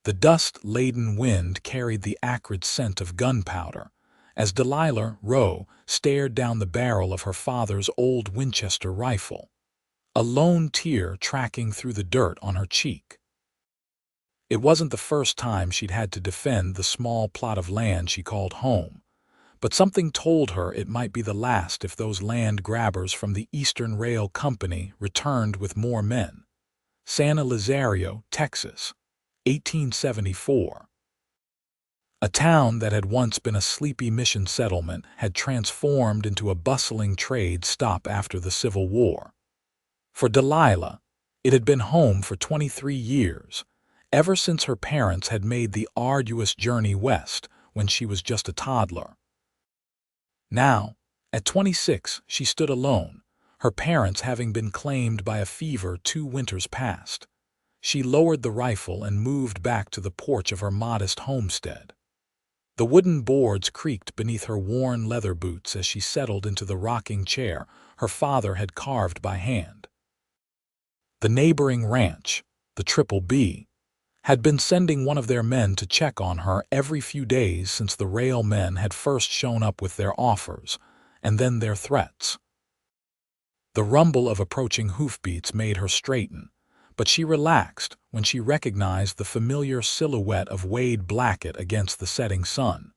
The dust-laden wind carried the acrid scent of gunpowder as Delilah Rowe stared down the barrel of her father's old Winchester rifle, a lone tear tracking through the dirt on her cheek. It wasn't the first time she'd had to defend the small plot of land she called home, but something told her it might be the last if those land grabbers from the Eastern Rail Company returned with more men. San Elizario, Texas, 1874. A town that had once been a sleepy mission settlement had transformed into a bustling trade stop after the Civil War. For Delilah, it had been home for 23 years, ever since her parents had made the arduous journey west when she was just a toddler. Now, at 26, she stood alone, her parents having been claimed by a fever 2 winters past. She lowered the rifle and moved back to the porch of her modest homestead. The wooden boards creaked beneath her worn leather boots as she settled into the rocking chair her father had carved by hand. The neighboring ranch, the Triple B, had been sending one of their men to check on her every few days since the rail men had first shown up with their offers, and then their threats. The rumble of approaching hoofbeats made her straighten, but she relaxed when she recognized the familiar silhouette of Wade Blackett against the setting sun.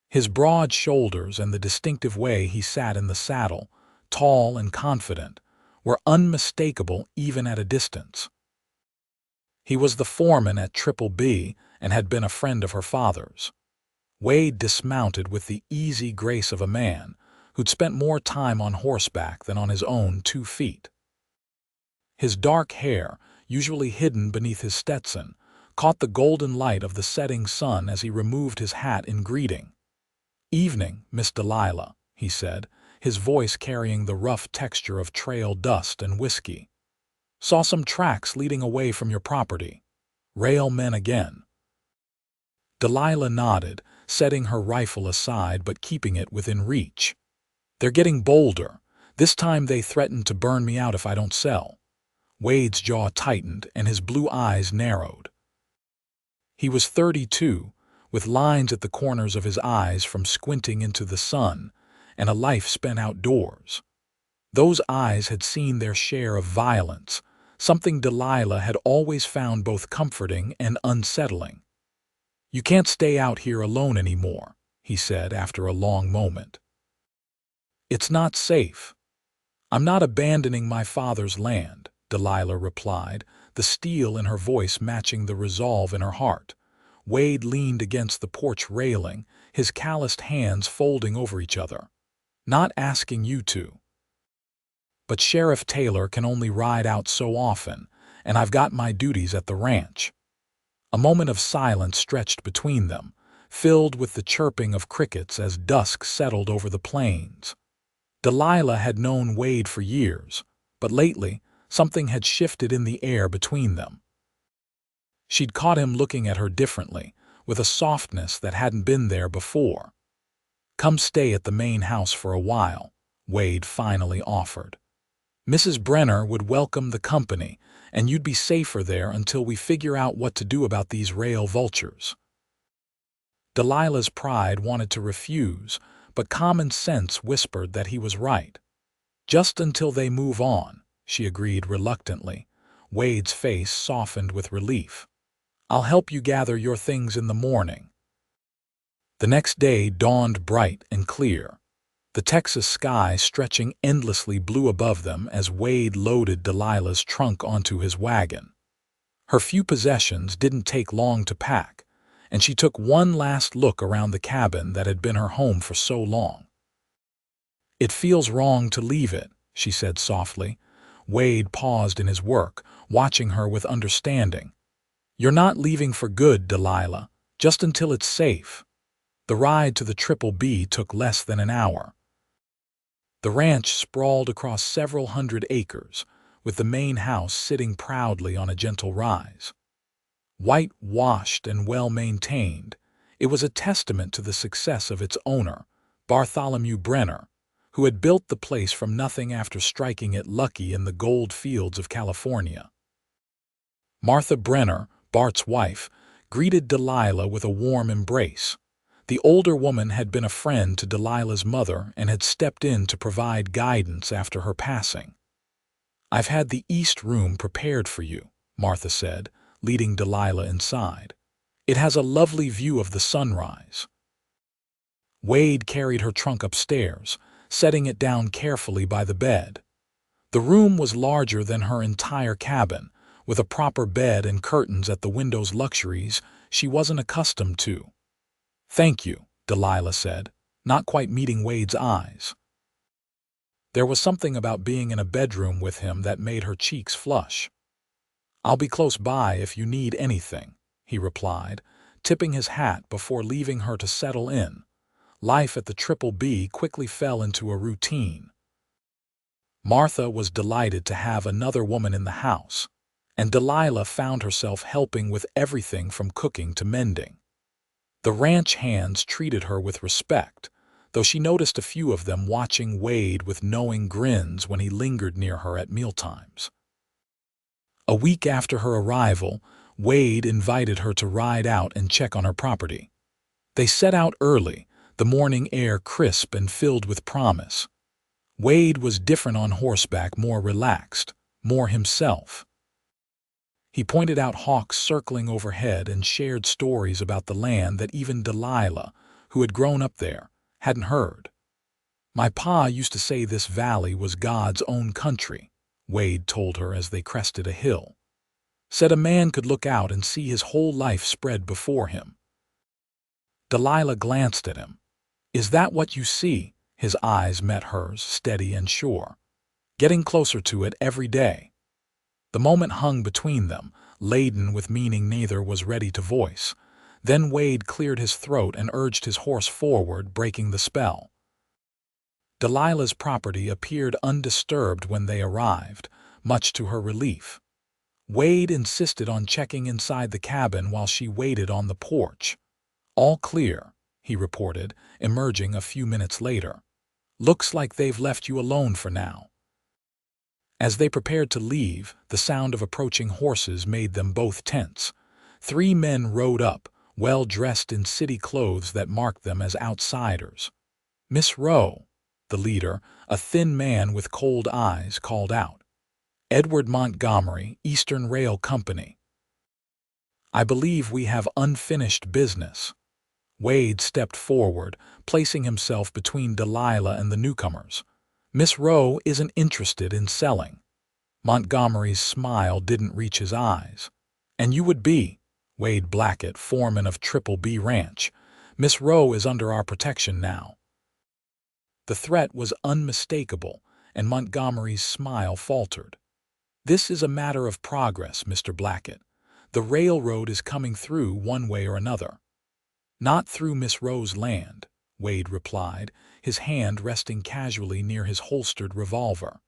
His broad shoulders and the distinctive way he sat in the saddle, tall and confident, were unmistakable even at a distance. He was the foreman at Triple B and had been a friend of her father's. Wade dismounted with the easy grace of a man who'd spent more time on horseback than on his own 2 feet. His dark hair, usually hidden beneath his Stetson, caught the golden light of the setting sun as he removed his hat in greeting. "Evening, Miss Delilah," he said, his voice carrying the rough texture of trail dust and whiskey. "Saw some tracks leading away from your property. Rail men again." Delilah nodded, setting her rifle aside but keeping it within reach. "They're getting bolder. This time they threaten to burn me out if I don't sell." Wade's jaw tightened and his blue eyes narrowed. He was 32, with lines at the corners of his eyes from squinting into the sun and a life spent outdoors. Those eyes had seen their share of violence, something Delilah had always found both comforting and unsettling. "You can't stay out here alone anymore," he said after a long moment. "It's not safe." "I'm not abandoning my father's land," Delilah replied, the steel in her voice matching the resolve in her heart. Wade leaned against the porch railing, his calloused hands folding over each other. "Not asking you to. But Sheriff Taylor can only ride out so often, and I've got my duties at the ranch." A moment of silence stretched between them, filled with the chirping of crickets as dusk settled over the plains. Delilah had known Wade for years, but lately something had shifted in the air between them. She'd caught him looking at her differently, with a softness that hadn't been there before. "Come stay at the main house for a while," Wade finally offered. "Mrs. Brenner would welcome the company, and you'd be safer there until we figure out what to do about these rail vultures." Delilah's pride wanted to refuse, but common sense whispered that he was right. "Just until they move on," she agreed reluctantly. Wade's face softened with relief. "I'll help you gather your things in the morning." The next day dawned bright and clear, the Texas sky stretching endlessly blue above them as Wade loaded Delilah's trunk onto his wagon. Her few possessions didn't take long to pack, and she took one last look around the cabin that had been her home for so long. "It feels wrong to leave it," she said softly. Wade paused in his work, watching her with understanding. "You're not leaving for good, Delilah, just until it's safe." The ride to the Triple B took less than an hour. The ranch sprawled across several hundred acres, with the main house sitting proudly on a gentle rise. Whitewashed and well-maintained, it was a testament to the success of its owner, Bartholomew Brenner, who had built the place from nothing after striking it lucky in the gold fields of California. Martha Brenner, Bart's wife, greeted Delilah with a warm embrace. The older woman had been a friend to Delilah's mother and had stepped in to provide guidance after her passing. "I've had the east room prepared for you," Martha said, leading Delilah inside. "It has a lovely view of the sunrise." Wade carried her trunk upstairs, setting it down carefully by the bed. The room was larger than her entire cabin, with a proper bed and curtains at the windows, luxuries she wasn't accustomed to. "Thank you," Delilah said, not quite meeting Wade's eyes. There was something about being in a bedroom with him that made her cheeks flush. "I'll be close by if you need anything," he replied, tipping his hat before leaving her to settle in. Life at the Triple B quickly fell into a routine. Martha was delighted to have another woman in the house, and Delilah found herself helping with everything from cooking to mending. The ranch hands treated her with respect, though she noticed a few of them watching Wade with knowing grins when he lingered near her at mealtimes. A week after her arrival, Wade invited her to ride out and check on her property. They set out early, the morning air crisp and filled with promise. Wade was different on horseback, more relaxed, more himself. He pointed out hawks circling overhead and shared stories about the land that even Delilah, who had grown up there, hadn't heard. "My pa used to say this valley was God's own country," Wade told her as they crested a hill. "Said a man could look out and see his whole life spread before him." Delilah glanced at him. "Is that what you see?" His eyes met hers, steady and sure. "Getting closer to it every day." The moment hung between them, laden with meaning neither was ready to voice. Then Wade cleared his throat and urged his horse forward, breaking the spell. Delilah's property appeared undisturbed when they arrived, much to her relief. Wade insisted on checking inside the cabin while she waited on the porch. "All clear," he reported, emerging a few minutes later. "Looks like they've left you alone for now." As they prepared to leave, the sound of approaching horses made them both tense. 3 men rode up, well dressed in city clothes that marked them as outsiders. "Miss Rowe," the leader, a thin man with cold eyes, called out. "Edward Montgomery, Eastern Rail Company." "I believe we have unfinished business." Wade stepped forward, placing himself between Delilah and the newcomers. "Miss Rowe isn't interested in selling." Montgomery's smile didn't reach his eyes. "And you would be." Wade Blackett, foreman of Triple B Ranch. "Miss Rowe is under our protection now." The threat was unmistakable, and Montgomery's smile faltered. "This is a matter of progress, Mr. Blackett. The railroad is coming through one way or another." "Not through Miss Rowe's land," Wade replied, his hand resting casually near his holstered revolver.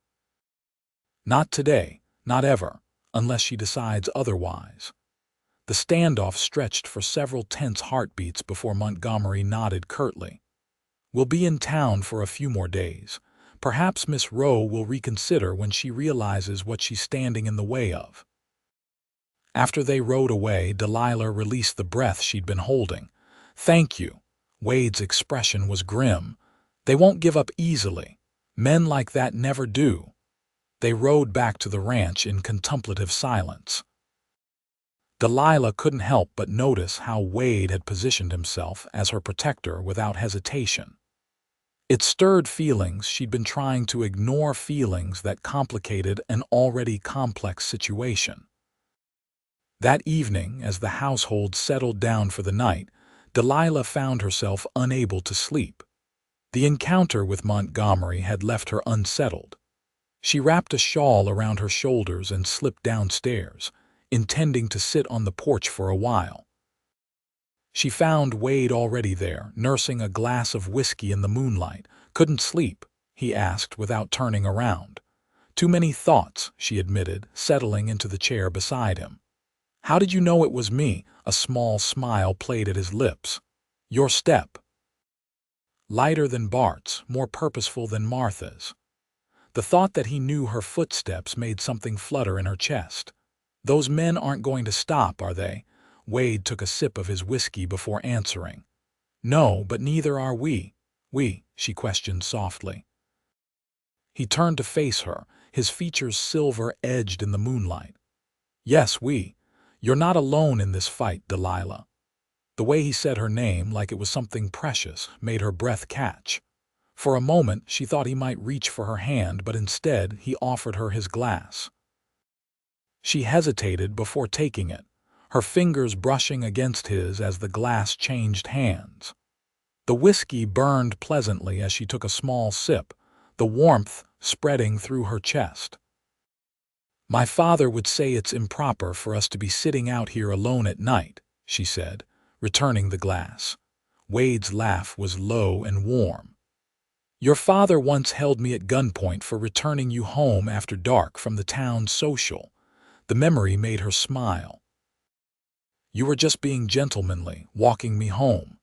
"Not today, not ever, unless she decides otherwise." The standoff stretched for several tense heartbeats before Montgomery nodded curtly. "We'll be in town for a few more days. Perhaps Miss Rowe will reconsider when she realizes what she's standing in the way of." After they rode away, Delilah released the breath she'd been holding. "Thank you." Wade's expression was grim. "They won't give up easily. Men like that never do." They rode back to the ranch in contemplative silence. Delilah couldn't help but notice how Wade had positioned himself as her protector without hesitation. It stirred feelings she'd been trying to ignore, feelings that complicated an already complex situation. That evening, as the household settled down for the night, Delilah found herself unable to sleep. The encounter with Montgomery had left her unsettled. She wrapped a shawl around her shoulders and slipped downstairs, intending to sit on the porch for a while. She found Wade already there, nursing a glass of whiskey in the moonlight. "Couldn't sleep?" he asked without turning around. "Too many thoughts," she admitted, settling into the chair beside him. "How did you know it was me?" A small smile played at his lips. "Your step." Lighter than Bart's, more purposeful than Martha's. The thought that he knew her footsteps made something flutter in her chest. "Those men aren't going to stop, are they?" Wade took a sip of his whiskey before answering. "No, but neither are we." "We?" she questioned softly. He turned to face her, his features silver-edged in the moonlight. "Yes, we. You're not alone in this fight, Delilah." The way he said her name, like it was something precious, made her breath catch. For a moment, she thought he might reach for her hand, but instead he offered her his glass. She hesitated before taking it, her fingers brushing against his as the glass changed hands. The whiskey burned pleasantly as she took a small sip, the warmth spreading through her chest. "My father would say it's improper for us to be sitting out here alone at night," she said, returning the glass. Wade's laugh was low and warm. "Your father once held me at gunpoint for returning you home after dark from the town's social." The memory made her smile. "You were just being gentlemanly, walking me home."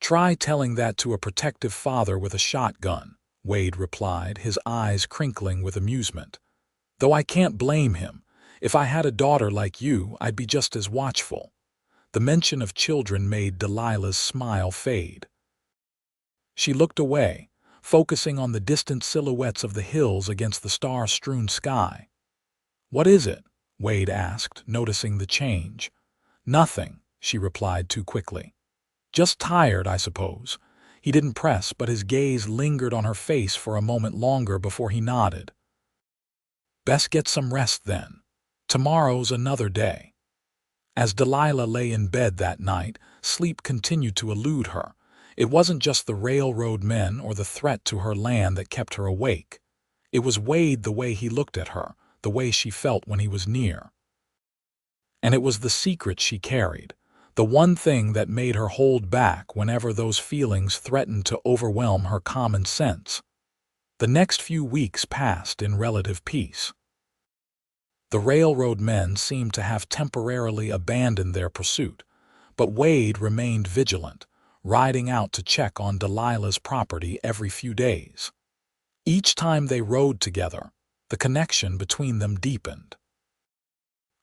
"Try telling that to a protective father with a shotgun," Wade replied, his eyes crinkling with amusement. "Though I can't blame him. If I had a daughter like you, I'd be just as watchful." The mention of children made Delilah's smile fade. She looked away, focusing on the distant silhouettes of the hills against the star-strewn sky. "What is it?" Wade asked, noticing the change. "Nothing," she replied too quickly. "Just tired, I suppose." He didn't press, but his gaze lingered on her face for a moment longer before he nodded. "Best get some rest then. Tomorrow's another day." As Delilah lay in bed that night, sleep continued to elude her. It wasn't just the railroad men or the threat to her land that kept her awake. It was Wade, the way he looked at her, the way she felt when he was near. And it was the secret she carried, the one thing that made her hold back whenever those feelings threatened to overwhelm her common sense. The next few weeks passed in relative peace. The railroad men seemed to have temporarily abandoned their pursuit, but Wade remained vigilant, riding out to check on Delilah's property every few days. Each time they rode together, the connection between them deepened.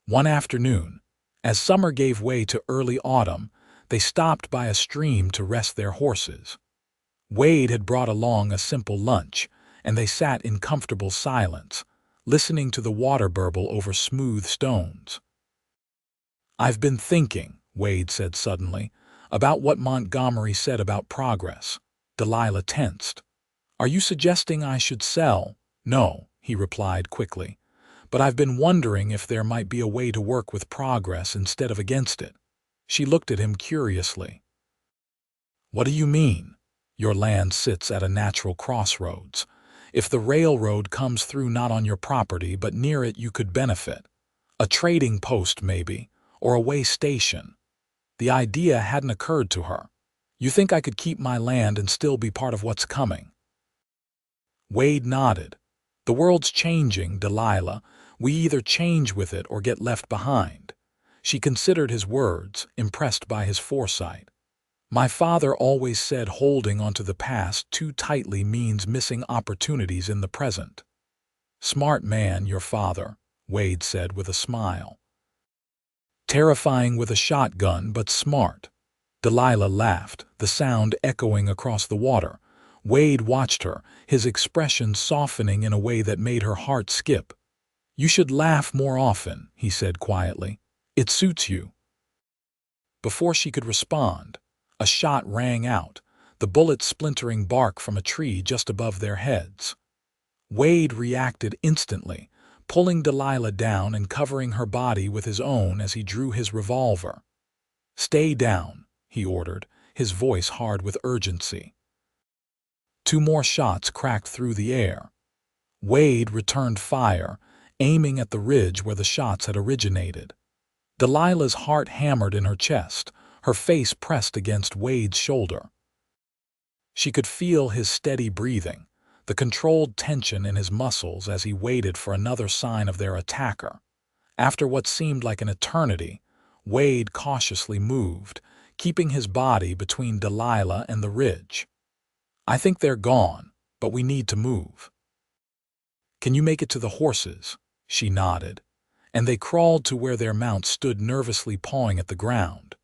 One afternoon, as summer gave way to early autumn, they stopped by a stream to rest their horses. Wade had brought along a simple lunch, and they sat in comfortable silence, listening to the water burble over smooth stones. "I've been thinking," Wade said suddenly, "about what Montgomery said about progress." Delilah tensed. "Are you suggesting I should sell?" "No," he replied quickly. "But I've been wondering if there might be a way to work with progress instead of against it." She looked at him curiously. "What do you mean?" "Your land sits at a natural crossroads. If the railroad comes through not on your property but near it, you could benefit. A trading post maybe, or a way station." The idea hadn't occurred to her. "You think I could keep my land and still be part of what's coming?" Wade nodded. "The world's changing, Delilah. We either change with it or get left behind." She considered his words, impressed by his foresight. "My father always said holding onto the past too tightly means missing opportunities in the present." "Smart man, your father," Wade said with a smile. "Terrifying with a shotgun, but smart." Delilah laughed, the sound echoing across the water. Wade watched her, his expression softening in a way that made her heart skip. "You should laugh more often," he said quietly. "It suits you." Before she could respond, a shot rang out, the bullet splintering bark from a tree just above their heads. Wade reacted instantly, pulling Delilah down and covering her body with his own as he drew his revolver. "Stay down," he ordered, his voice hard with urgency. Two more shots cracked through the air. Wade returned fire, aiming at the ridge where the shots had originated. Delilah's heart hammered in her chest, her face pressed against Wade's shoulder. She could feel his steady breathing, the controlled tension in his muscles as he waited for another sign of their attacker. After what seemed like an eternity, Wade cautiously moved, keeping his body between Delilah and the ridge. "I think they're gone, but we need to move." "Can you make it to the horses?" She nodded. and they crawled to where their mounts stood nervously pawing at the ground.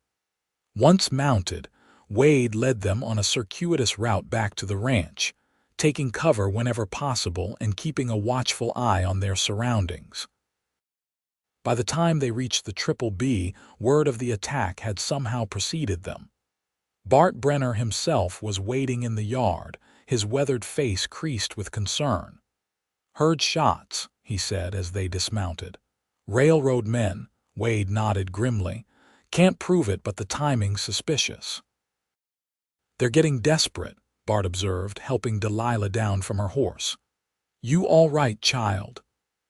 Once mounted, Wade led them on a circuitous route back to the ranch, taking cover whenever possible and keeping a watchful eye on their surroundings. By the time they reached the Triple B, word of the attack had somehow preceded them. Bart Brenner himself was waiting in the yard, his weathered face creased with concern. "Heard shots," he said as they dismounted. "Railroad men," Wade nodded grimly. "Can't prove it, but the timing's suspicious." "They're getting desperate," Bart observed, helping Delilah down from her horse. "You all right, child?"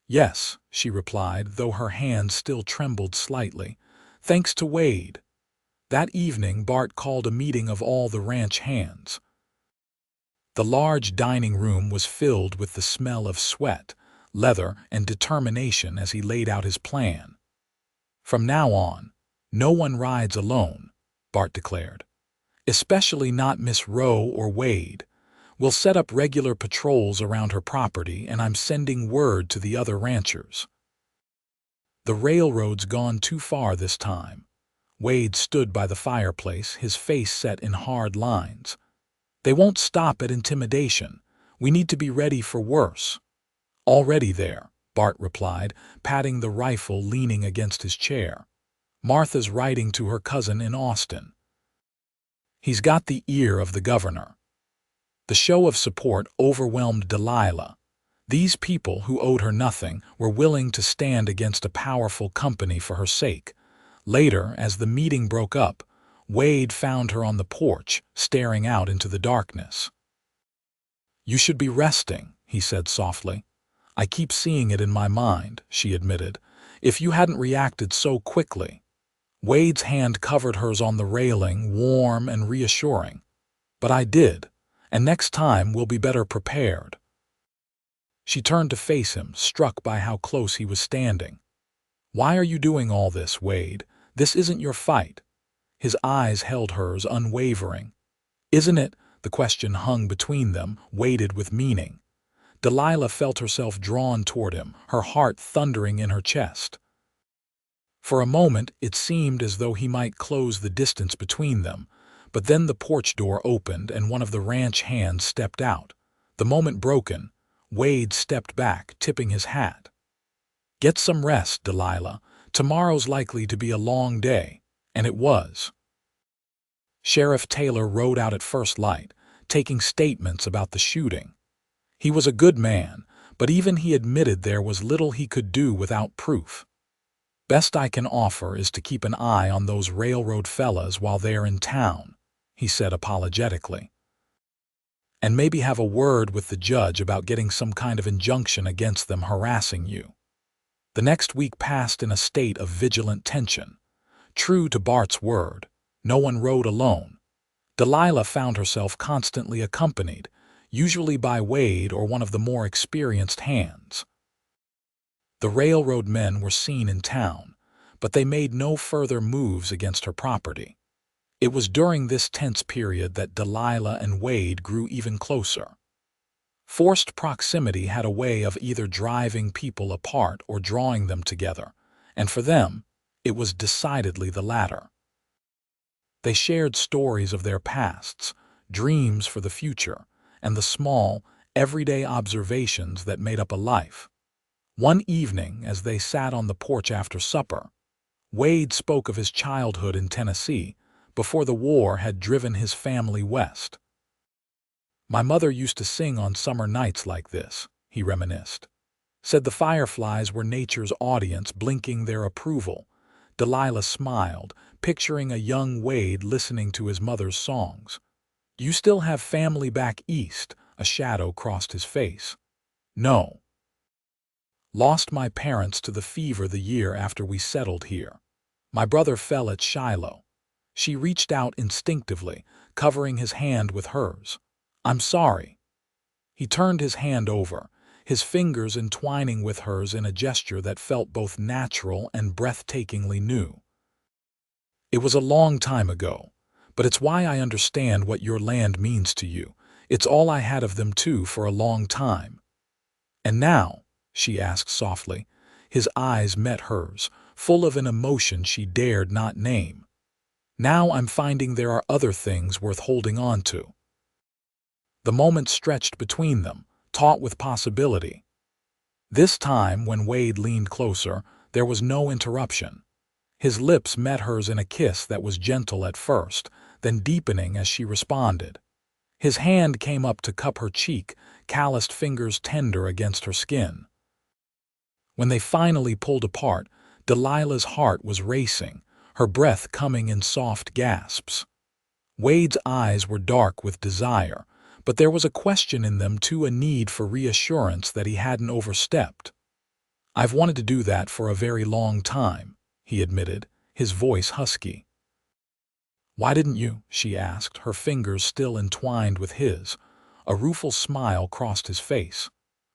"Yes," she replied, though her hand still trembled slightly. "Thanks to Wade." That evening, Bart called a meeting of all the ranch hands. The large dining room was filled with the smell of sweat, leather, and determination as he laid out his plan. "From now on, no one rides alone," Bart declared. "Especially not Miss Rowe or Wade. We'll set up regular patrols around her property, and I'm sending word to the other ranchers." "The railroad's gone too far this time." Wade stood by the fireplace, his face set in hard lines. "They won't stop at intimidation. We need to be ready for worse." "Already there," Bart replied, patting the rifle leaning against his chair. "Martha's writing to her cousin in Austin. He's got the ear of the governor." The show of support overwhelmed Delilah. These people, who owed her nothing, were willing to stand against a powerful company for her sake. Later, as the meeting broke up, Wade found her on the porch, staring out into the darkness. "You should be resting," he said softly. "I keep seeing it in my mind," she admitted. "If you hadn't reacted so quickly." Wade's hand covered hers on the railing, warm and reassuring. "But I did, and next time we'll be better prepared." She turned to face him, struck by how close he was standing. "Why are you doing all this, Wade? This isn't your fight." His eyes held hers, unwavering. "Isn't it?" The question hung between them, weighted with meaning. Delilah felt herself drawn toward him, her heart thundering in her chest. For a moment it seemed as though he might close the distance between them, but then the porch door opened and one of the ranch hands stepped out. The moment broken, Wade stepped back, tipping his hat. "Get some rest, Delilah. Tomorrow's likely to be a long day." And it was. Sheriff Taylor rode out at first light, taking statements about the shooting. He was a good man, but even he admitted there was little he could do without proof. "Best I can offer is to keep an eye on those railroad fellas while they're in town," he said apologetically. "And maybe have a word with the judge about getting some kind of injunction against them harassing you." The next week passed in a state of vigilant tension. True to Bart's word, no one rode alone. Delilah found herself constantly accompanied, usually by Wade or one of the more experienced hands. The railroad men were seen in town, but they made no further moves against her property. It was during this tense period that Delilah and Wade grew even closer. Forced proximity had a way of either driving people apart or drawing them together, and for them, it was decidedly the latter. They shared stories of their pasts, dreams for the future, and the small, everyday observations that made up a life. One evening, as they sat on the porch after supper, Wade spoke of his childhood in Tennessee before the war had driven his family west. "My mother used to sing on summer nights like this," he reminisced. Said the fireflies were nature's audience, blinking their approval. Delilah smiled, picturing a young Wade listening to his mother's songs. "Do you still have family back east?" A shadow crossed his face. "No. Lost my parents to the fever the year after we settled here. My brother fell at Shiloh." She reached out instinctively, covering his hand with hers. "I'm sorry." He turned his hand over, his fingers entwining with hers in a gesture that felt both natural and breathtakingly new. "It was a long time ago, but it's why I understand what your land means to you. It's all I had of them too for a long time." "And now," she asked softly, His eyes met hers, full of an emotion she dared not name. Now I'm finding there are other things worth holding on to. The moment stretched between them, taut with possibility. This time, when Wade leaned closer, there was no interruption. His lips met hers in a kiss that was gentle at first, then deepening as she responded. His hand came up to cup her cheek, calloused fingers tender against her skin. When they finally pulled apart, Delilah's heart was racing, her breath coming in soft gasps. Wade's eyes were dark with desire, but there was a question in them too, a need for reassurance that he hadn't overstepped. "I've wanted to do that for a very long time," he admitted, his voice husky. "Why didn't you?" she asked, her fingers still entwined with his. A rueful smile crossed his face.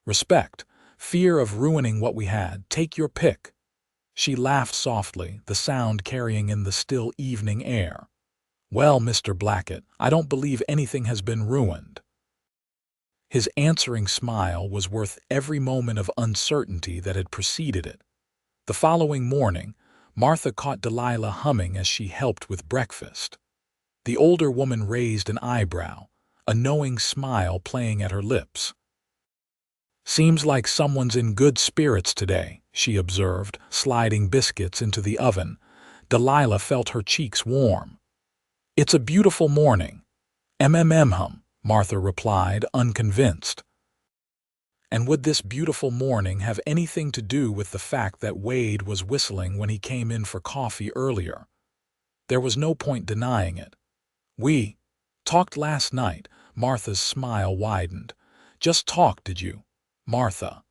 "Respect, fear of ruining what we had, take your pick." She laughed softly, the sound carrying in the still evening air. "Well, Mr. Blackett, I don't believe anything has been ruined." His answering smile was worth every moment of uncertainty that had preceded it. The following morning, Martha caught Delilah humming as she helped with breakfast. The older woman raised an eyebrow, a knowing smile playing at her lips. "Seems like someone's in good spirits today," she observed, sliding biscuits into the oven. Delilah felt her cheeks warm. "It's a beautiful morning." "Hum," Martha replied, unconvinced. And would this beautiful morning have anything to do with the fact that Wade was whistling when he came in for coffee earlier? There was no point denying it. "We talked last night." Martha's smile widened. "Just talk, did you, Martha?"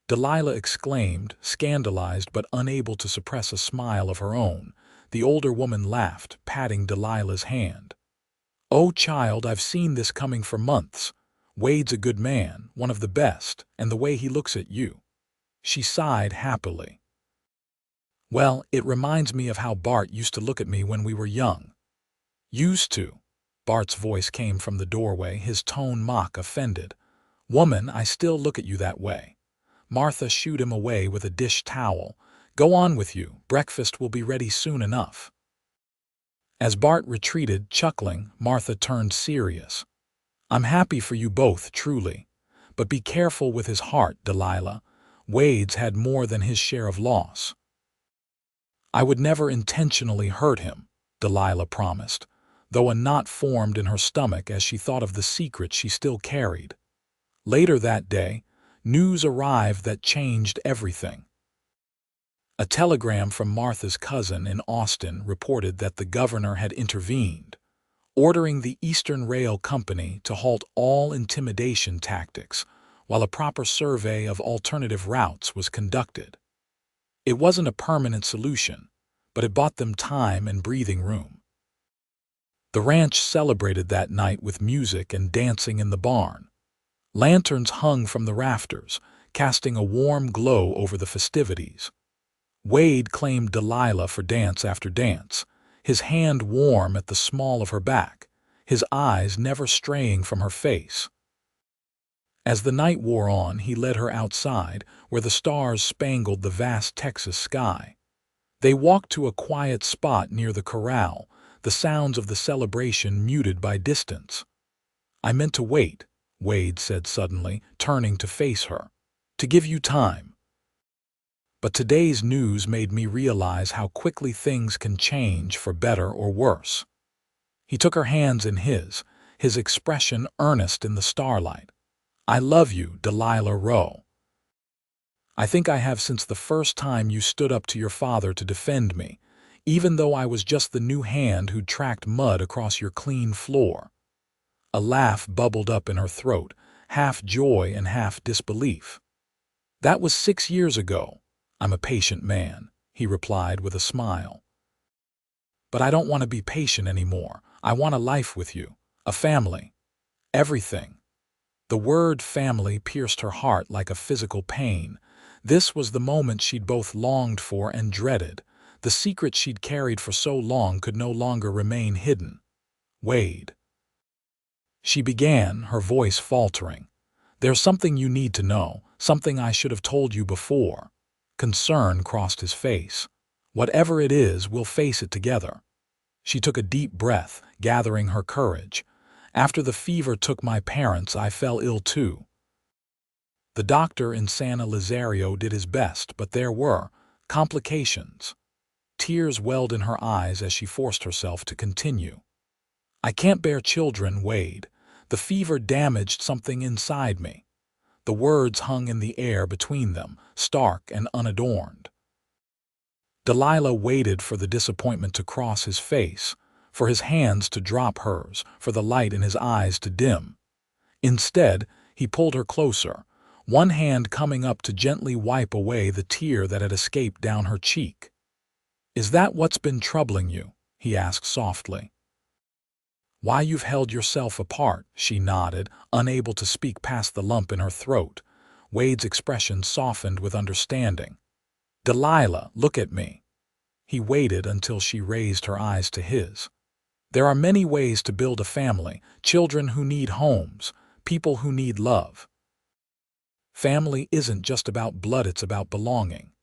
Delilah exclaimed, scandalized but unable to suppress a smile of her own. The older woman laughed, patting Delilah's hand. "Oh, child, I've seen this coming for months. Wade's a good man, one of the best, and the way he looks at you." She sighed happily. "Well, it reminds me of how Bart used to look at me when we were young." "Used to?" Bart's voice came from the doorway, his tone mock offended. "Woman, I still look at you that way." Martha shooed him away with a dish towel. "Go on with you, breakfast will be ready soon enough." As Bart retreated, chuckling, Martha turned serious. "I'm happy for you both, truly. But be careful with his heart, Delilah. Wade's had more than his share of loss." "I would never intentionally hurt him," Delilah promised, though a knot formed in her stomach as she thought of the secret she still carried. Later that day, news arrived that changed everything. A telegram from Martha's cousin in Austin reported that the governor had intervened, ordering the Eastern Rail Company to halt all intimidation tactics while a proper survey of alternative routes was conducted. It wasn't a permanent solution, but it bought them time and breathing room. The ranch celebrated that night with music and dancing in the barn. Lanterns hung from the rafters, casting a warm glow over the festivities. Wade claimed Delilah for dance after dance, his hand warm at the small of her back, his eyes never straying from her face. As the night wore on, he led her outside, where the stars spangled the vast Texas sky. They walked to a quiet spot near the corral, the sounds of the celebration muted by distance. "I meant to wait," Wade said suddenly, turning to face her, "to give you time. But today's news made me realize how quickly things can change for better or worse." He took her hands in his expression earnest in the starlight. "I love you, Delilah Rowe. I think I have since the first time you stood up to your father to defend me, even though I was just the new hand who'd tracked mud across your clean floor." A laugh bubbled up in her throat, half joy and half disbelief. "That was 6 years ago. I'm a patient man," he replied with a smile. "But I don't want to be patient anymore. I want a life with you, a family, everything." The word family pierced her heart like a physical pain. This was the moment she'd both longed for and dreaded. The secret she'd carried for so long could no longer remain hidden. "Wade," she began, her voice faltering, "there's something you need to know, something I should have told you before." Concern crossed his face. Whatever it is, we'll face it together. She took a deep breath, gathering her courage. After the fever took my parents, I fell ill too. The doctor in San Elizario did his best, but there were complications. Tears welled in her eyes as she forced herself to continue. I can't bear children, Wade. The fever damaged something inside me. The words hung in the air between them, stark and unadorned. Delilah waited for the disappointment to cross his face, for his hands to drop hers, for the light in his eyes to dim. Instead, he pulled her closer, one hand coming up to gently wipe away the tear that had escaped down her cheek. "Is that what's been troubling you?" he asked softly. "Why you've held yourself apart," she nodded, unable to speak past the lump in her throat. Wade's expression softened with understanding. "Delilah, look at me." He waited until she raised her eyes to his. "There are many ways to build a family, children who need homes, people who need love. Family isn't just about blood, it's about belonging."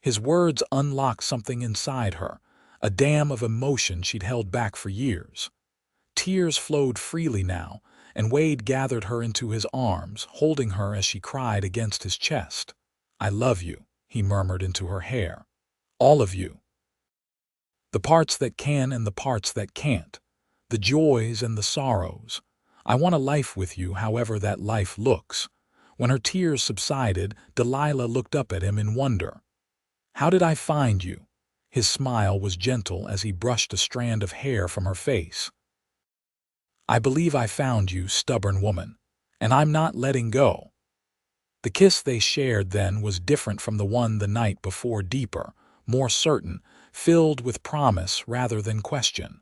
His words unlocked something inside her, a dam of emotion she'd held back for years. Tears flowed freely now, and Wade gathered her into his arms, holding her as she cried against his chest. "I love you," he murmured into her hair. "All of you. The parts that can and the parts that can't. The joys and the sorrows. I want a life with you, however that life looks." When her tears subsided, Delilah looked up at him in wonder. "How did I find you?" His smile was gentle as he brushed a strand of hair from her face. "I believe I found you, stubborn woman, and I'm not letting go." The kiss they shared then was different from the one the night before, deeper, more certain, filled with promise rather than question.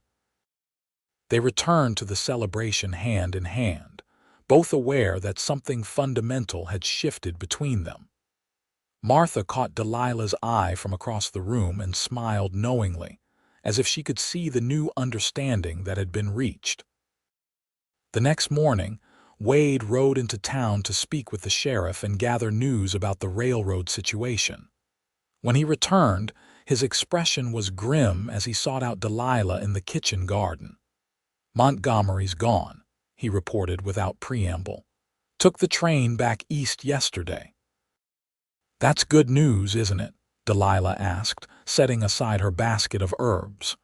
They returned to the celebration hand in hand, both aware that something fundamental had shifted between them. Martha caught Delilah's eye from across the room and smiled knowingly, as if she could see the new understanding that had been reached. The next morning, Wade rode into town to speak with the sheriff and gather news about the railroad situation. When he returned, his expression was grim as he sought out Delilah in the kitchen garden. "Montgomery's gone," he reported without preamble. "Took the train back east yesterday." "That's good news, isn't it?" Delilah asked, setting aside her basket of herbs.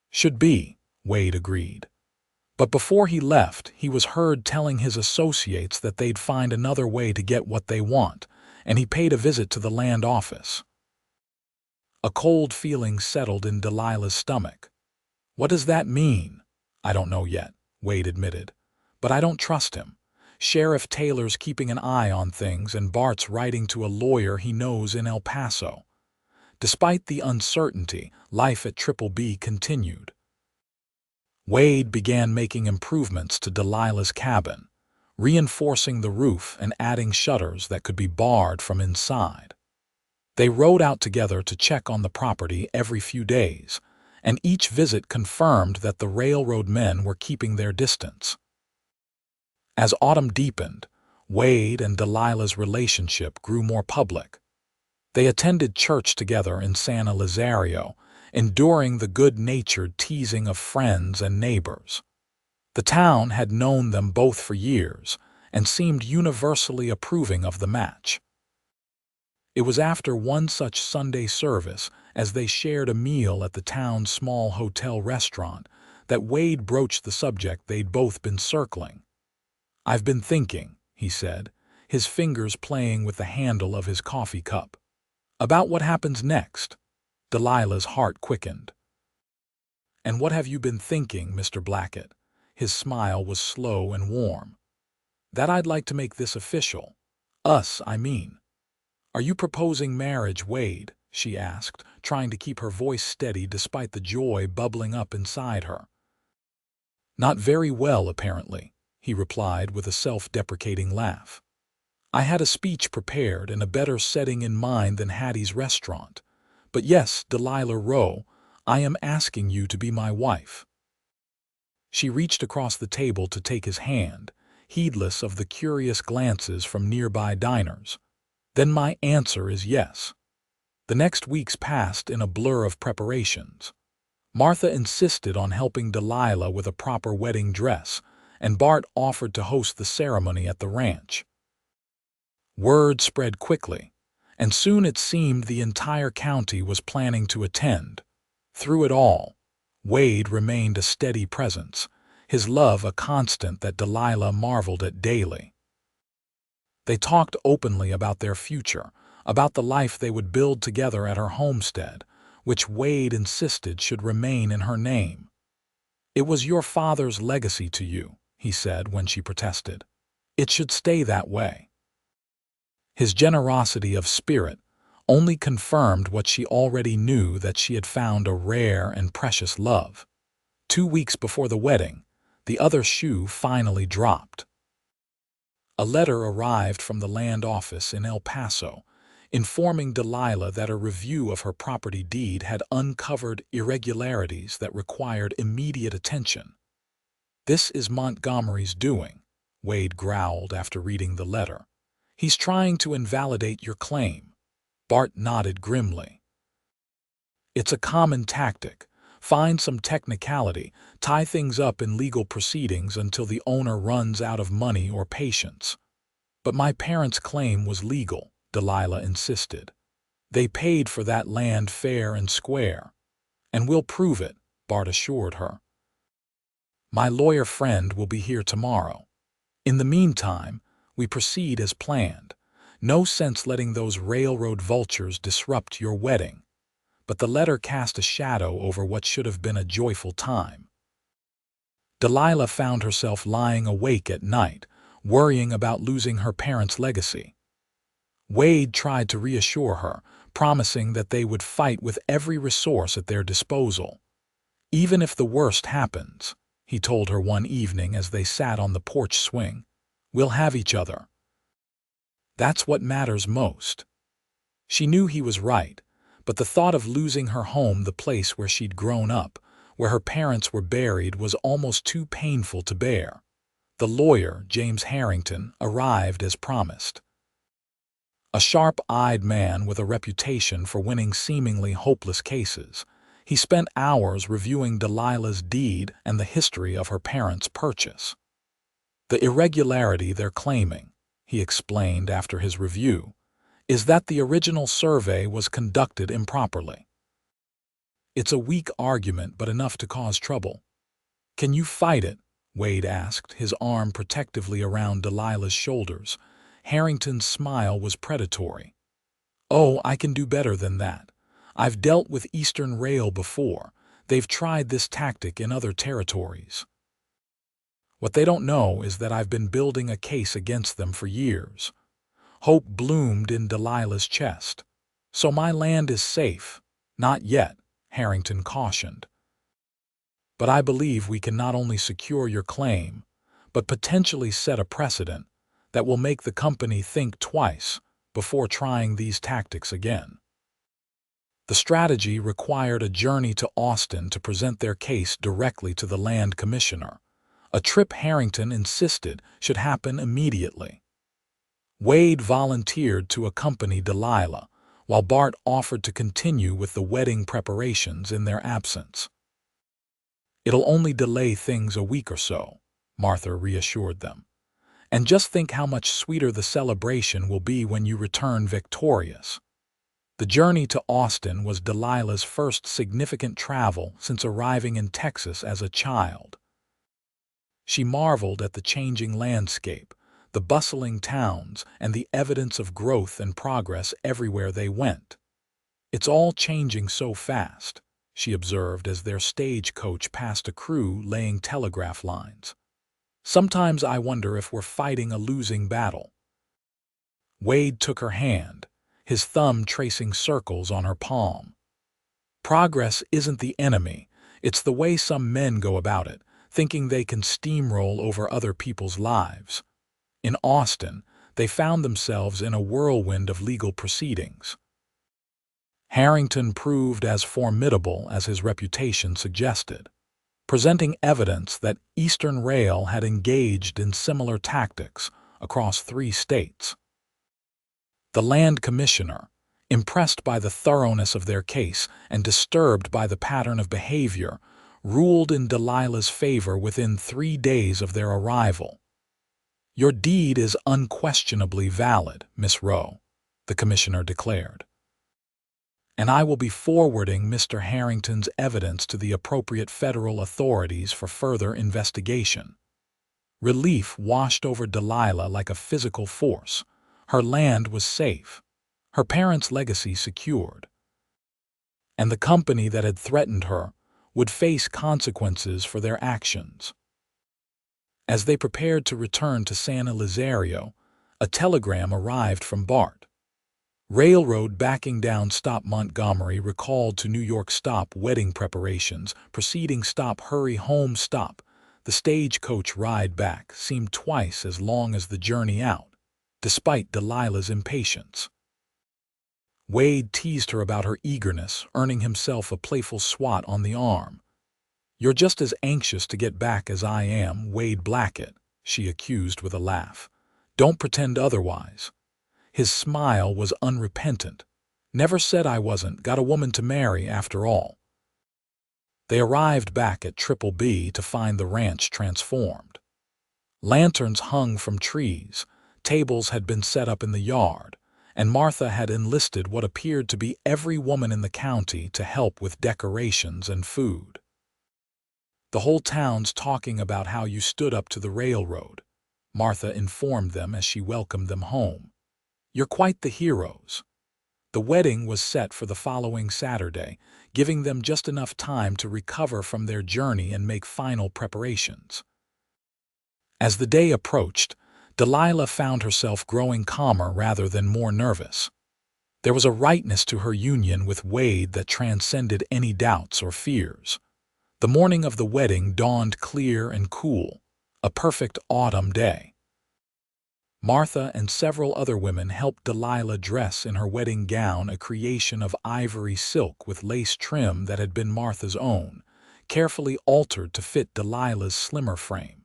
"Should be," Wade agreed. But before he left, he was heard telling his associates that they'd find another way to get what they want, and he paid a visit to the land office. A cold feeling settled in Delilah's stomach. "What does that mean?" "I don't know yet," Wade admitted. "But I don't trust him. Sheriff Taylor's keeping an eye on things, and Bart's writing to a lawyer he knows in El Paso." Despite the uncertainty, life at Triple B continued. Wade began making improvements to Delilah's cabin, reinforcing the roof and adding shutters that could be barred from inside. They rode out together to check on the property every few days, and each visit confirmed that the railroad men were keeping their distance. As autumn deepened, Wade and Delilah's relationship grew more public. They attended church together in San Elizario, enduring the good-natured teasing of friends and neighbors. The town had known them both for years and seemed universally approving of the match. It was after one such Sunday service, as they shared a meal at the town's small hotel restaurant, that Wade broached the subject they'd both been circling. "I've been thinking," he said, his fingers playing with the handle of his coffee cup. "About what happens next." Delilah's heart quickened. "And what have you been thinking, Mr. Blackett?" His smile was slow and warm. "That I'd like to make this official. Us, I mean." "Are you proposing marriage, Wade?" she asked, trying to keep her voice steady despite the joy bubbling up inside her. "Not very well, apparently," he replied with a self-deprecating laugh. "I had a speech prepared and a better setting in mind than Hattie's restaurant. But yes, Delilah Rowe, I am asking you to be my wife." She reached across the table to take his hand, heedless of the curious glances from nearby diners. "Then my answer is yes." The next weeks passed in a blur of preparations. Martha insisted on helping Delilah with a proper wedding dress, and Bart offered to host the ceremony at the ranch. Word spread quickly, and soon it seemed the entire county was planning to attend. Through it all, Wade remained a steady presence, his love a constant that Delilah marveled at daily. They talked openly about their future, about the life they would build together at her homestead, which Wade insisted should remain in her name. "It was your father's legacy to you," he said when she protested. "It should stay that way." His generosity of spirit only confirmed what she already knew, that she had found a rare and precious love. 2 weeks before the wedding, the other shoe finally dropped. A letter arrived from the land office in El Paso, informing Delilah that a review of her property deed had uncovered irregularities that required immediate attention. "This is Montgomery's doing," Wade growled after reading the letter. "He's trying to invalidate your claim." Bart nodded grimly. "It's a common tactic. Find some technicality, tie things up in legal proceedings until the owner runs out of money or patience." "But my parents' claim was legal," Delilah insisted. "They paid for that land fair and square." "And we'll prove it," Bart assured her. "My lawyer friend will be here tomorrow. In the meantime, we proceed as planned. No sense letting those railroad vultures disrupt your wedding." But the letter cast a shadow over what should have been a joyful time. Delilah found herself lying awake at night, worrying about losing her parents' legacy. Wade tried to reassure her, promising that they would fight with every resource at their disposal. "Even if the worst happens," he told her one evening as they sat on the porch swing, "we'll have each other. That's what matters most." She knew he was right, but the thought of losing her home, the place where she'd grown up, where her parents were buried, was almost too painful to bear. The lawyer, James Harrington, arrived as promised. A sharp-eyed man with a reputation for winning seemingly hopeless cases, he spent hours reviewing Delilah's deed and the history of her parents' purchase. "The irregularity they're claiming," he explained after his review, "is that the original survey was conducted improperly." "It's a weak argument, but enough to cause trouble." "Can you fight it?" Wade asked, his arm protectively around Delilah's shoulders. Harrington's smile was predatory. "Oh, I can do better than that. I've dealt with Eastern Rail before. They've tried this tactic in other territories. What they don't know is that I've been building a case against them for years." Hope bloomed in Delilah's chest. "So my land is safe?" "Not yet," Harrington cautioned. "But I believe we can not only secure your claim, but potentially set a precedent that will make the company think twice before trying these tactics again." The strategy required a journey to Austin to present their case directly to the land commissioner, a trip Harrington insisted should happen immediately. Wade volunteered to accompany Delilah, while Bart offered to continue with the wedding preparations in their absence. "It'll only delay things a week or so," Martha reassured them. "And just think how much sweeter the celebration will be when you return victorious." The journey to Austin was Delilah's first significant travel since arriving in Texas as a child. She marveled at the changing landscape, the bustling towns, and the evidence of growth and progress everywhere they went. "It's all changing so fast," she observed as their stagecoach passed a crew laying telegraph lines. "Sometimes I wonder if we're fighting a losing battle." Wade took her hand, his thumb tracing circles on her palm. "Progress isn't the enemy, it's the way some men go about it, thinking they can steamroll over other people's lives." In Austin, they found themselves in a whirlwind of legal proceedings. Harrington proved as formidable as his reputation suggested, presenting evidence that Eastern Rail had engaged in similar tactics across 3 states. The land commissioner, impressed by the thoroughness of their case and disturbed by the pattern of behavior, ruled in Delilah's favor within 3 days of their arrival. "Your deed is unquestionably valid, Miss Rowe," the commissioner declared, "and I will be forwarding Mr. Harrington's evidence to the appropriate federal authorities for further investigation." Relief washed over Delilah like a physical force. Her land was safe, her parents' legacy secured, and the company that had threatened her would face consequences for their actions. As they prepared to return to San Elizario, a telegram arrived from Bart. Railroad backing down stop Montgomery recalled to New York stop wedding preparations, preceding stop hurry home stop. The stagecoach ride back seemed twice as long as the journey out, despite Delilah's impatience. Wade teased her about her eagerness, earning himself a playful swat on the arm. "You're just as anxious to get back as I am, Wade Blackett," she accused with a laugh. "Don't pretend otherwise." His smile was unrepentant. "Never said I wasn't. Got a woman to marry, after all." They arrived back at Triple B to find the ranch transformed. Lanterns hung from trees, tables had been set up in the yard, and Martha had enlisted what appeared to be every woman in the county to help with decorations and food. "The whole town's talking about how you stood up to the railroad," Martha informed them as she welcomed them home. "You're quite the heroes." The wedding was set for the following Saturday, giving them just enough time to recover from their journey and make final preparations. As the day approached, Delilah found herself growing calmer rather than more nervous. There was a rightness to her union with Wade that transcended any doubts or fears. The morning of the wedding dawned clear and cool, a perfect autumn day. Martha and several other women helped Delilah dress in her wedding gown, a creation of ivory silk with lace trim that had been Martha's own, carefully altered to fit Delilah's slimmer frame.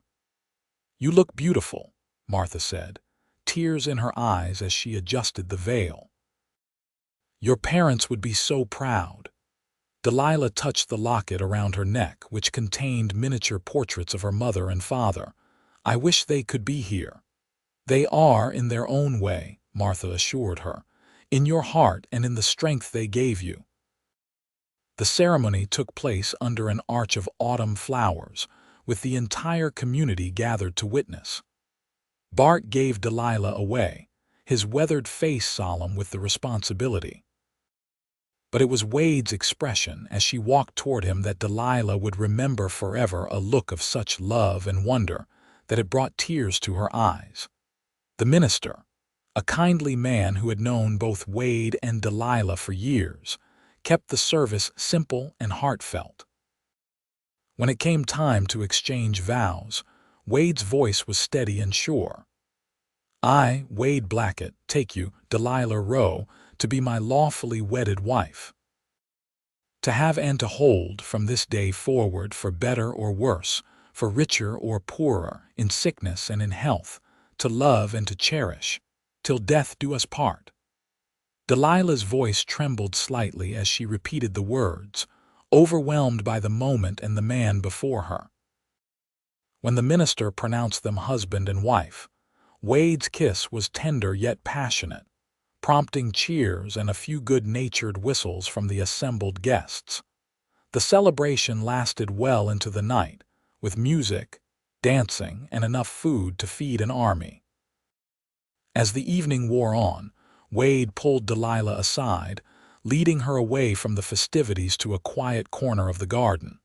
"You look beautiful," Martha said, tears in her eyes as she adjusted the veil. "Your parents would be so proud." Delilah touched the locket around her neck, which contained miniature portraits of her mother and father. "I wish they could be here." "They are in their own way," Martha assured her, "in your heart and in the strength they gave you." The ceremony took place under an arch of autumn flowers, with the entire community gathered to witness. Bart gave Delilah away, his weathered face solemn with the responsibility. But it was Wade's expression as she walked toward him that Delilah would remember forever, a look of such love and wonder that it brought tears to her eyes. The minister, a kindly man who had known both Wade and Delilah for years, kept the service simple and heartfelt. When it came time to exchange vows, Wade's voice was steady and sure. "I, Wade Blackett, take you, Delilah Rowe, to be my lawfully wedded wife. To have and to hold from this day forward, for better or worse, for richer or poorer, in sickness and in health, to love and to cherish, till death do us part." Delilah's voice trembled slightly as she repeated the words, overwhelmed by the moment and the man before her. When the minister pronounced them husband and wife, Wade's kiss was tender yet passionate, prompting cheers and a few good-natured whistles from the assembled guests. The celebration lasted well into the night, with music, dancing, and enough food to feed an army. As the evening wore on, Wade pulled Delilah aside, leading her away from the festivities to a quiet corner of the garden.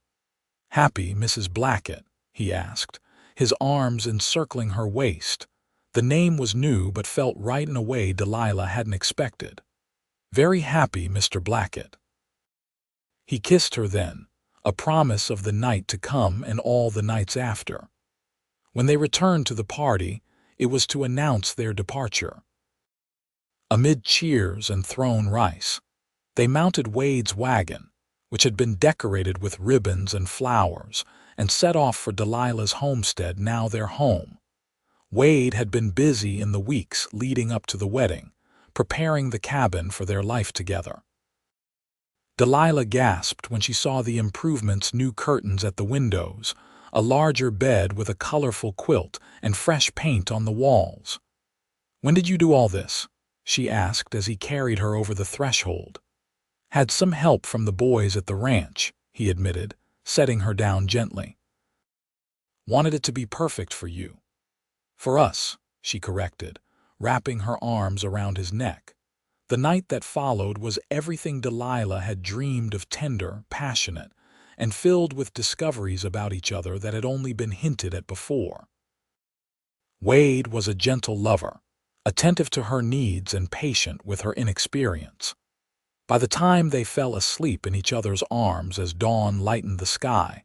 "Happy Mrs. Blackett?" he asked, his arms encircling her waist. The name was new but felt right in a way Delilah hadn't expected. "Very happy, Mr. Blackett." He kissed her then, a promise of the night to come and all the nights after. When they returned to the party, it was to announce their departure. Amid cheers and thrown rice, they mounted Wade's wagon, which had been decorated with ribbons and flowers, and set off for Delilah's homestead, now their home. Wade had been busy in the weeks leading up to the wedding, preparing the cabin for their life together. Delilah gasped when she saw the improvements: new curtains at the windows, a larger bed with a colorful quilt, and fresh paint on the walls. "When did you do all this?" she asked as he carried her over the threshold. "Had some help from the boys at the ranch," he admitted, setting her down gently. "Wanted it to be perfect for you." "For us," she corrected, wrapping her arms around his neck. The night that followed was everything Delilah had dreamed of: tender, passionate, and filled with discoveries about each other that had only been hinted at before. Wade was a gentle lover, attentive to her needs and patient with her inexperience. By the time they fell asleep in each other's arms as dawn lightened the sky,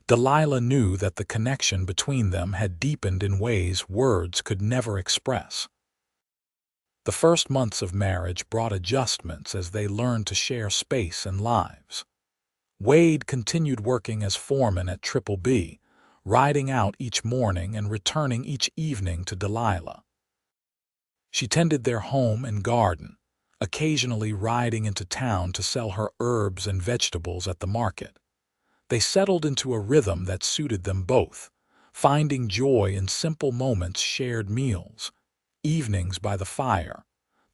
Delilah knew that the connection between them had deepened in ways words could never express. The first months of marriage brought adjustments as they learned to share space and lives. Wade continued working as foreman at Triple B, riding out each morning and returning each evening to Delilah. She tended their home and garden, occasionally riding into town to sell her herbs and vegetables at the market. They settled into a rhythm that suited them both, finding joy in simple moments: shared meals, evenings by the fire,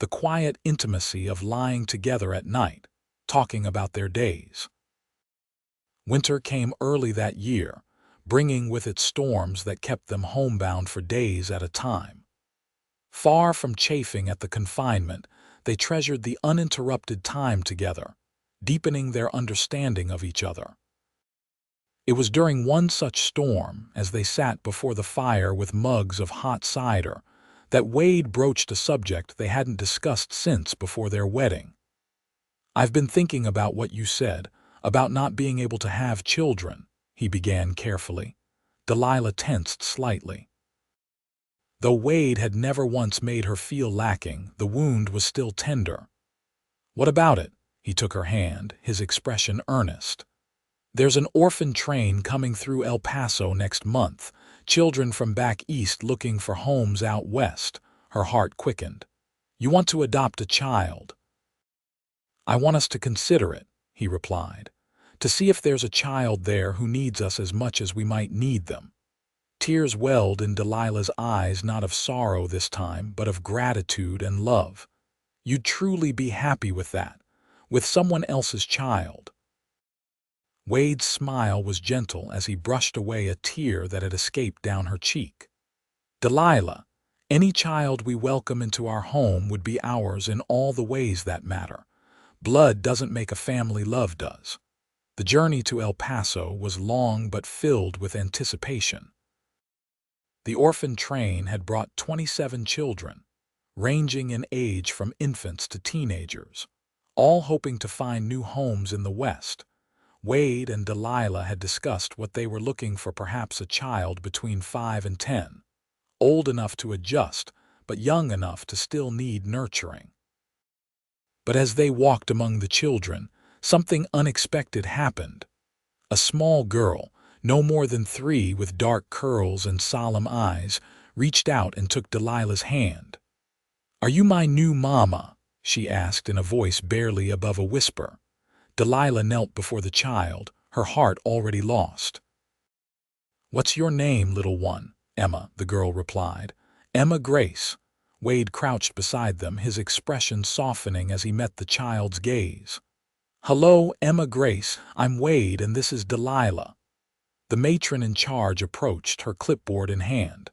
the quiet intimacy of lying together at night, talking about their days. Winter came early that year, bringing with it storms that kept them homebound for days at a time. Far from chafing at the confinement, they treasured the uninterrupted time together, deepening their understanding of each other. It was during one such storm, as they sat before the fire with mugs of hot cider, that Wade broached a subject they hadn't discussed since before their wedding. "I've been thinking about what you said, about not being able to have children," he began carefully. Delilah tensed slightly. Though Wade had never once made her feel lacking, the wound was still tender. "What about it?" He took her hand, his expression earnest. "There's an orphan train coming through El Paso next month, children from back east looking for homes out west." Her heart quickened. "You want to adopt a child?" "I want us to consider it," he replied, "to see if there's a child there who needs us as much as we might need them." Tears welled in Delilah's eyes, not of sorrow this time, but of gratitude and love. "You'd truly be happy with that, with someone else's child?" Wade's smile was gentle as he brushed away a tear that had escaped down her cheek. "Delilah, any child we welcome into our home would be ours in all the ways that matter. Blood doesn't make a family, love does." The journey to El Paso was long but filled with anticipation. The orphan train had brought 27 children, ranging in age from infants to teenagers, all hoping to find new homes in the West. Wade and Delilah had discussed what they were looking for: perhaps a child between 5 and 10, old enough to adjust, but young enough to still need nurturing. But as they walked among the children, something unexpected happened. A small girl, no more than 3, with dark curls and solemn eyes, reached out and took Delilah's hand. "Are you my new mama?" she asked in a voice barely above a whisper. Delilah knelt before the child, her heart already lost. "What's your name, little one?" "Emma," the girl replied. "Emma Grace." Wade crouched beside them, his expression softening as he met the child's gaze. "Hello, Emma Grace. I'm Wade, and this is Delilah." The matron in charge approached, her clipboard in hand.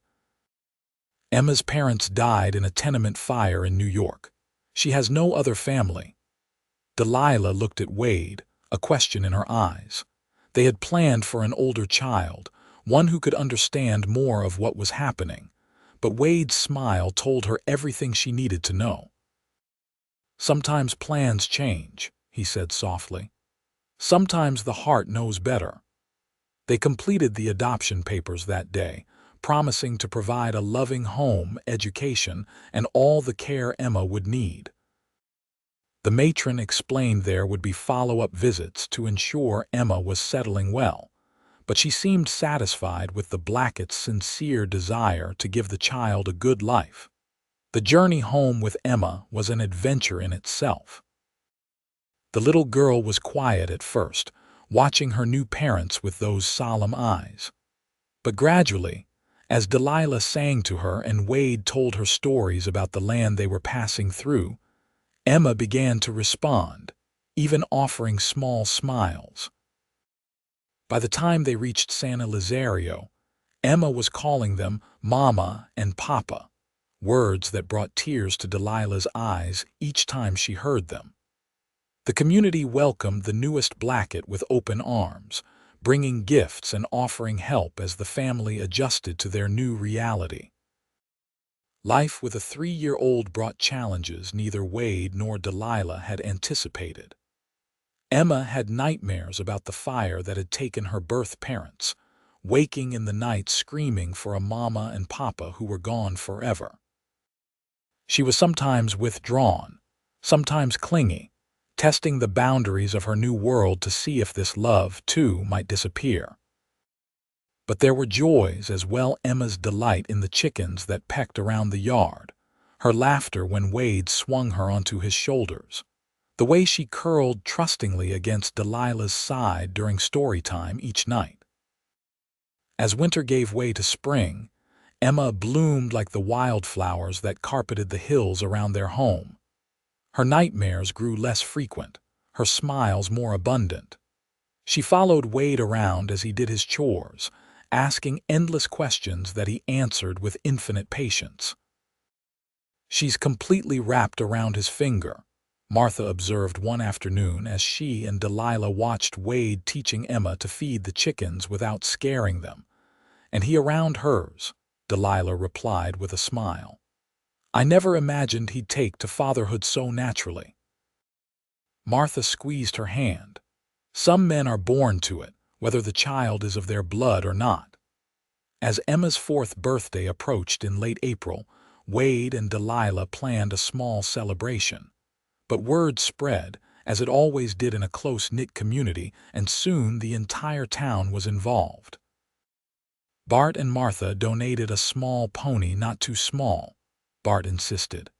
"Emma's parents died in a tenement fire in New York. She has no other family." Delilah looked at Wade, a question in her eyes. They had planned for an older child, one who could understand more of what was happening, but Wade's smile told her everything she needed to know. "Sometimes plans change," he said softly. "Sometimes the heart knows better." They completed the adoption papers that day, promising to provide a loving home, education, and all the care Emma would need. The matron explained there would be follow-up visits to ensure Emma was settling well, but she seemed satisfied with the Blackett's sincere desire to give the child a good life. The journey home with Emma was an adventure in itself. The little girl was quiet at first, watching her new parents with those solemn eyes. But gradually, as Delilah sang to her and Wade told her stories about the land they were passing through, Emma began to respond, even offering small smiles. By the time they reached San Elizario, Emma was calling them Mama and Papa, words that brought tears to Delilah's eyes each time she heard them. The community welcomed the newest Blackett with open arms, bringing gifts and offering help as the family adjusted to their new reality. Life with a 3-year-old brought challenges neither Wade nor Delilah had anticipated. Emma had nightmares about the fire that had taken her birth parents, waking in the night screaming for a mama and papa who were gone forever. She was sometimes withdrawn, sometimes clingy, testing the boundaries of her new world to see if this love, too, might disappear. But there were joys as well. Emma's delight in the chickens that pecked around the yard, her laughter when Wade swung her onto his shoulders, the way she curled trustingly against Delilah's side during story time each night. As winter gave way to spring, Emma bloomed like the wildflowers that carpeted the hills around their home. Her nightmares grew less frequent, her smiles more abundant. She followed Wade around as he did his chores, asking endless questions that he answered with infinite patience. "She's completely wrapped around his finger," Martha observed one afternoon as she and Delilah watched Wade teaching Emma to feed the chickens without scaring them. "And he around hers," Delilah replied with a smile. "I never imagined he'd take to fatherhood so naturally." Martha squeezed her hand. "Some men are born to it, whether the child is of their blood or not." As Emma's 4th birthday approached in late April, Wade and Delilah planned a small celebration. But word spread, as it always did in a close-knit community, and soon the entire town was involved. Bart and Martha donated a small pony, not too small, Bart insisted.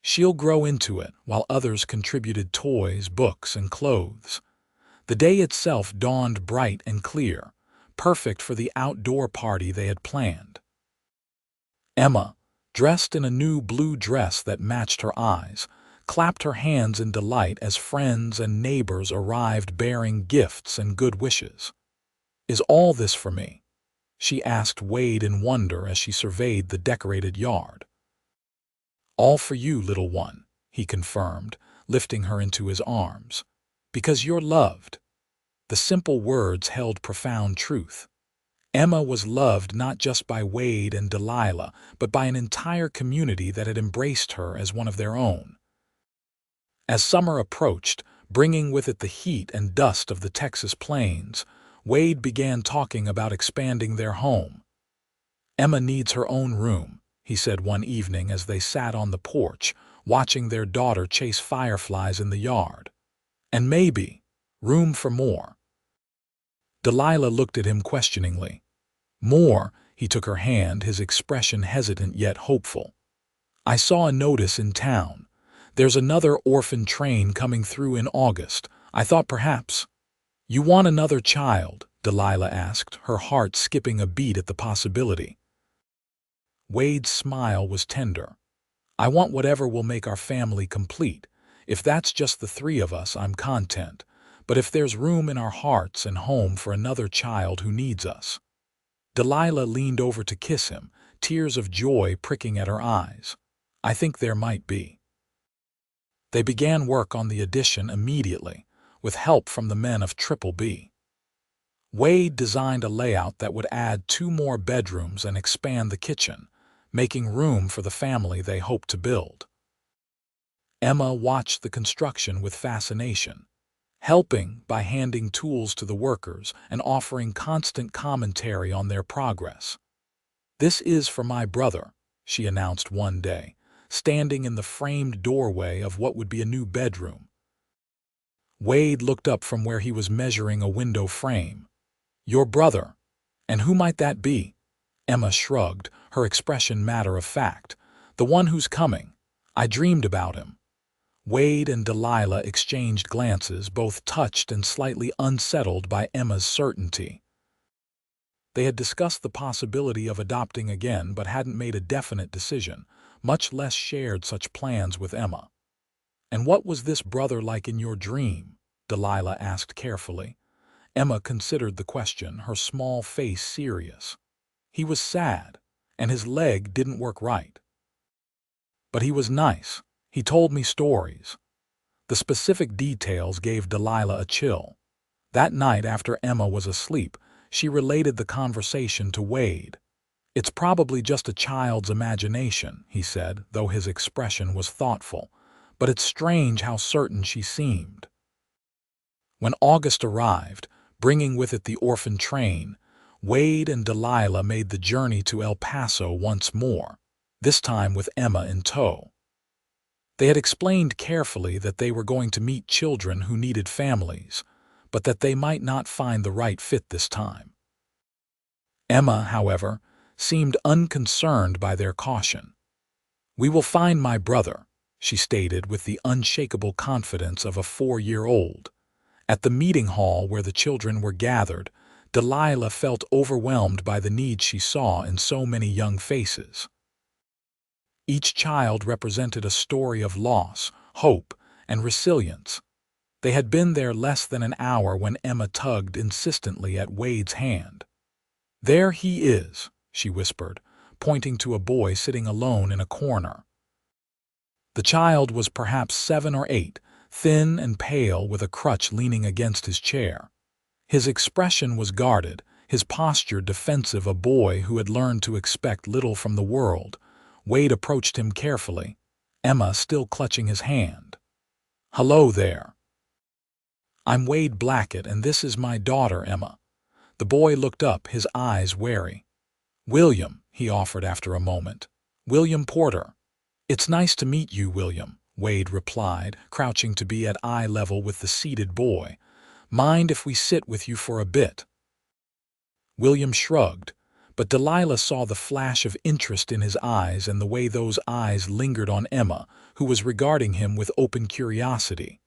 "She'll grow into it," while others contributed toys, books, and clothes. The day itself dawned bright and clear, perfect for the outdoor party they had planned. Emma, dressed in a new blue dress that matched her eyes, clapped her hands in delight as friends and neighbors arrived bearing gifts and good wishes. "Is all this for me?" she asked Wade in wonder as she surveyed the decorated yard. "All for you, little one," he confirmed, lifting her into his arms. "Because you're loved." The simple words held profound truth. Emma was loved not just by Wade and Delilah, but by an entire community that had embraced her as one of their own. As summer approached, bringing with it the heat and dust of the Texas plains, Wade began talking about expanding their home. "Emma needs her own room," he said one evening as they sat on the porch, watching their daughter chase fireflies in the yard. "And maybe room for more." Delilah looked at him questioningly. "More?" He took her hand, his expression hesitant yet hopeful. "I saw a notice in town. There's another orphan train coming through in August. I thought perhaps—" "You want another child?" Delilah asked, her heart skipping a beat at the possibility. Wade's smile was tender. "I want whatever will make our family complete. If that's just the 3 of us, I'm content. But if there's room in our hearts and home for another child who needs us." Delilah leaned over to kiss him, tears of joy pricking at her eyes. "I think there might be." They began work on the addition immediately, with help from the men of Triple B. Wade designed a layout that would add 2 more bedrooms and expand the kitchen, making room for the family they hoped to build. Emma watched the construction with fascination, helping by handing tools to the workers and offering constant commentary on their progress. "This is for my brother," she announced one day, standing in the framed doorway of what would be a new bedroom. Wade looked up from where he was measuring a window frame. "Your brother? And who might that be?" Emma shrugged, her expression matter of fact, The one who's coming. I dreamed about him." Wade and Delilah exchanged glances, both touched and slightly unsettled by Emma's certainty. They had discussed the possibility of adopting again but hadn't made a definite decision, much less shared such plans with Emma. "And what was this brother like in your dream?" Delilah asked carefully. Emma considered the question, her small face serious. "He was sad, and his leg didn't work right. But he was nice. He told me stories." The specific details gave Delilah a chill. That night, after Emma was asleep, she related the conversation to Wade. "It's probably just a child's imagination," he said, though his expression was thoughtful. "But it's strange how certain she seemed." When August arrived, bringing with it the orphan train, Wade and Delilah made the journey to El Paso once more, this time with Emma in tow. They had explained carefully that they were going to meet children who needed families, but that they might not find the right fit this time. Emma, however, seemed unconcerned by their caution. "We will find my brother," she stated with the unshakable confidence of a 4-year-old. At the meeting hall where the children were gathered, Delilah felt overwhelmed by the need she saw in so many young faces. Each child represented a story of loss, hope, and resilience. They had been there less than an hour when Emma tugged insistently at Wade's hand. "There he is," she whispered, pointing to a boy sitting alone in a corner. The child was perhaps 7 or 8, thin and pale with a crutch leaning against his chair. His expression was guarded, his posture defensive, a boy who had learned to expect little from the world. Wade approached him carefully, Emma still clutching his hand. "Hello there. I'm Wade Blackett, and this is my daughter, Emma." The boy looked up, his eyes wary. "William," he offered after a moment. "William Porter." "It's nice to meet you, William," Wade replied, crouching to be at eye level with the seated boy. "Mind if we sit with you for a bit?" William shrugged, but Delilah saw the flash of interest in his eyes and the way those eyes lingered on Emma, who was regarding him with open curiosity.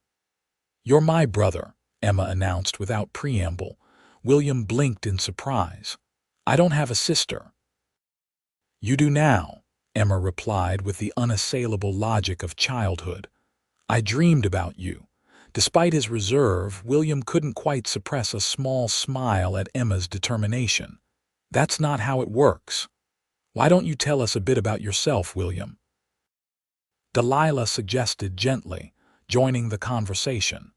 "You're my brother," Emma announced without preamble. William blinked in surprise. "I don't have a sister." "You do now," Emma replied with the unassailable logic of childhood. "I dreamed about you." Despite his reserve, William couldn't quite suppress a small smile at Emma's determination. "That's not how it works. Why don't you tell us a bit about yourself, William?" Delilah suggested gently, joining the conversation.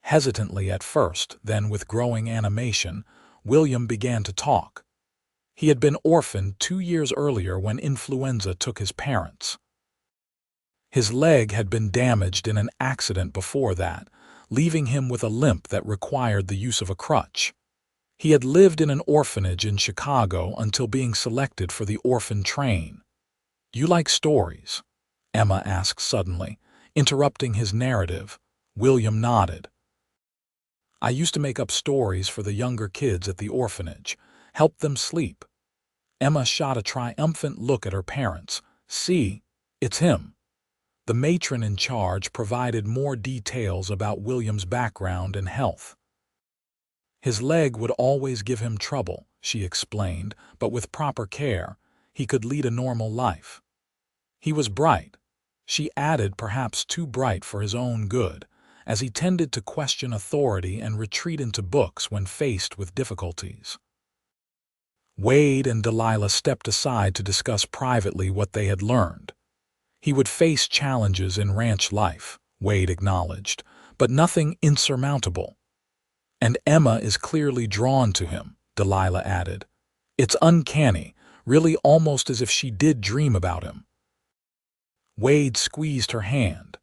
Hesitantly at first, then with growing animation, William began to talk. He had been orphaned 2 years earlier when influenza took his parents. His leg had been damaged in an accident before that, leaving him with a limp that required the use of a crutch. He had lived in an orphanage in Chicago until being selected for the orphan train. "You like stories?" Emma asked suddenly, interrupting his narrative. William nodded. "I used to make up stories for the younger kids at the orphanage, help them sleep." Emma shot a triumphant look at her parents. "See, it's him." The matron in charge provided more details about William's background and health. "His leg would always give him trouble," she explained, "but with proper care, he could lead a normal life. He was bright," she added, perhaps too bright for his own good, as he tended to question authority and retreat into books when faced with difficulties. Wade and Delilah stepped aside to discuss privately what they had learned. He would face challenges in ranch life, Wade acknowledged, but nothing insurmountable. "And Emma is clearly drawn to him," Delilah added. "It's uncanny, really almost as if she did dream about him." Wade squeezed her hand.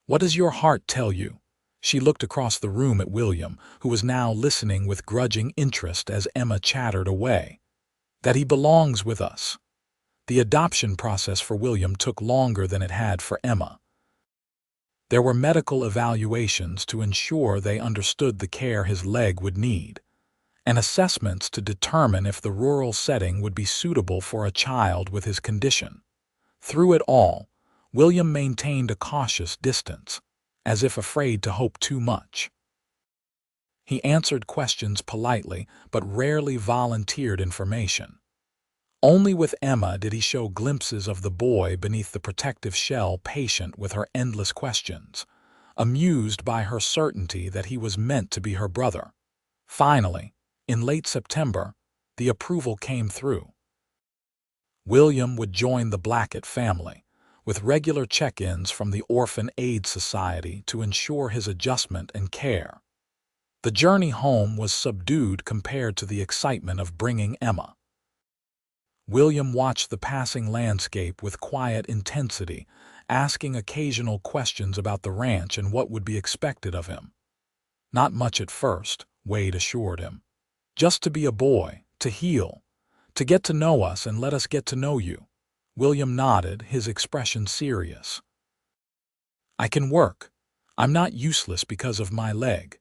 "What does your heart tell you?" She looked across the room at William, who was now listening with grudging interest as Emma chattered away. "That he belongs with us." The adoption process for William took longer than it had for Emma. There were medical evaluations to ensure they understood the care his leg would need, and assessments to determine if the rural setting would be suitable for a child with his condition. Through it all, William maintained a cautious distance, as if afraid to hope too much. He answered questions politely, but rarely volunteered information. Only with Emma did he show glimpses of the boy beneath the protective shell, patient with her endless questions, amused by her certainty that he was meant to be her brother. Finally, in late September, the approval came through. William would join the Blackett family, with regular check-ins from the Orphan Aid Society to ensure his adjustment and care. The journey home was subdued compared to the excitement of bringing Emma. William watched the passing landscape with quiet intensity, asking occasional questions about the ranch and what would be expected of him. Not much at first, Wade assured him. Just to be a boy, to heal, to get to know us and let us get to know you. William nodded, his expression serious. I can work. I'm not useless because of my leg.